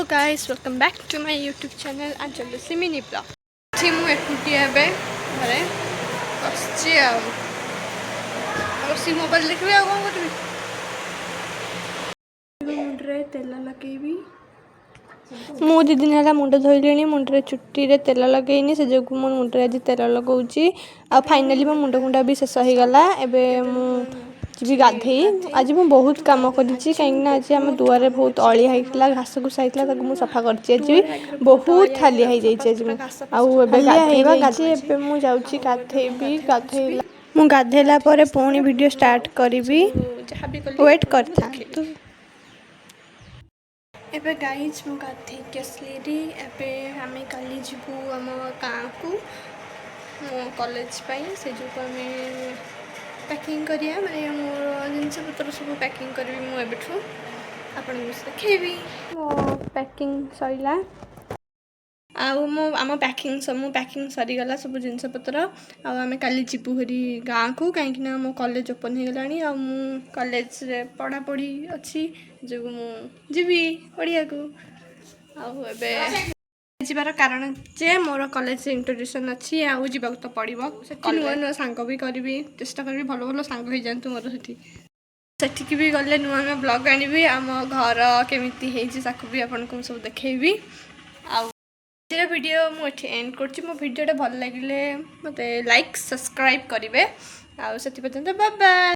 guys, welcome back to my YouTube channel Anjali Simini Vlog. Today ମୁଁ ଏକୁଟିଆ ଏବେ ଘରେ ବସିଛି ଆଉ ମୋବାଇଲ ଦେଖିବି ଆଉ କ'ଣ କରିବି। ମୁଣ୍ଡରେ ତେଲ ଲଗେଇବି। ମୁଁ 2 ଦିନ ହେଲା ମୁଣ୍ଡ ଧୋଇଲିଣି, ମୁଣ୍ଡରେ ଚୁଟିରେ ତେଲ ଲଗେଇନି, ସେ ଯୋଗୁଁ ମୁଁ ମୁଣ୍ଡରେ ଆଜି ତେଲ ଲଗାଉଛି। ଆଉ ଫାଇନାଲି ମୋ ମୁଣ୍ଡ କୁଣ୍ଡା ବି ଶେଷ ହେଇଗଲା। ଏବେ ମୁଁ ଯିବି ଗାଧେଇ। ଆଜି ମୁଁ ବହୁତ କାମ କରିଛି କାହିଁକିନା ଆଜି ଆମ ଦୁଆରେ ବହୁତ ଅଳିଆ ହେଇଥିଲା, ଘାସ ଘୁସା ହେଇଥିଲା, ତାକୁ ମୁଁ ସଫା କରିଛି। ଆଜି ବହୁତ ହାଲିଆ ହେଇଯାଇଛି ଆଜି ମୁଁ। ଆଉ ଏବେ ଗାଧେଇଛି, ଏବେ ମୁଁ ଯାଉଛି ଗାଧେଇବି। ମୁଁ ଗାଧେଇଲା ପରେ ପୁଣି ଭିଡ଼ିଓ ଷ୍ଟାର୍ଟ କରିବି, ୱେଟ୍ କରିଥାନ୍ତୁ। ଏବେ ଗାଇଜ୍ ମୁଁ ଗାଧେଇକି ଆସିଲି। ଏବେ ଆମେ କାଲି ଯିବୁ ଆମ ଗାଁକୁ ମୋ କଲେଜ ପାଇଁ। ସେ ଯୋଗୁଁ ଆମେ ପ୍ୟାକିଂ କରିବା, ମାନେ ମୋର ଜିନିଷପତ୍ର ସବୁ ପ୍ୟାକିଂ କରିବି ମୁଁ ଏବେଠୁ। ଆପଣଙ୍କୁ ଦେଖେଇବି ମୋ ପ୍ୟାକିଂ ସରିଲା। ଆଉ ଆମ ପ୍ୟାକିଂ ସରିଗଲା ସବୁ ଜିନିଷପତ୍ର। ଆଉ ଆମେ କାଲି ଯିବୁ ହେରି ଗାଁକୁ, କାହିଁକିନା ମୋ କଲେଜ ଓପନ୍ ହେଇଗଲାଣି। ଆଉ ମୁଁ କଲେଜରେ ପଢ଼ାପଢ଼ି ଅଛି, ଯୋଗୁଁ ମୁଁ ଯିବି ପଢ଼ିବାକୁ। ଆଉ ଏବେ ଯିବାର କାରଣ ଯେ ମୋର କଲେଜରେ ଇଣ୍ଟ୍ରୋଡ୍ୟୁସନ୍ ଅଛି, ଆଉ ଯିବାକୁ ତ ପଡ଼ିବ। ସେଠି ନୂଆ ସାଙ୍ଗ ବି କରିବି, ଚେଷ୍ଟା କରିବି ଭଲ ଭଲ ସାଙ୍ଗ ହେଇଯାଆନ୍ତୁ ମୋର ସେଠିକି ବି ଗଲେ ନୂଆ ବ୍ଲଗ୍ ଆଣିବି। ଆମ ଘର କେମିତି ହେଇଛି ତାକୁ ବି ଆପଣଙ୍କୁ ସବୁ ଦେଖେଇବି। ଆଉ ଆଜିର ଭିଡ଼ିଓ ମୁଁ ଏଠି ଏଣ୍ଡ କରୁଛି। ମୋ ଭିଡ଼ିଓଟା ଭଲ ଲାଗିଲେ ମୋତେ ଲାଇକ୍ ସବସ୍କ୍ରାଇବ୍ କରିବେ। ଆଉ ସେଥିପର୍ଯ୍ୟନ୍ତ ବାଏ ବାଏ।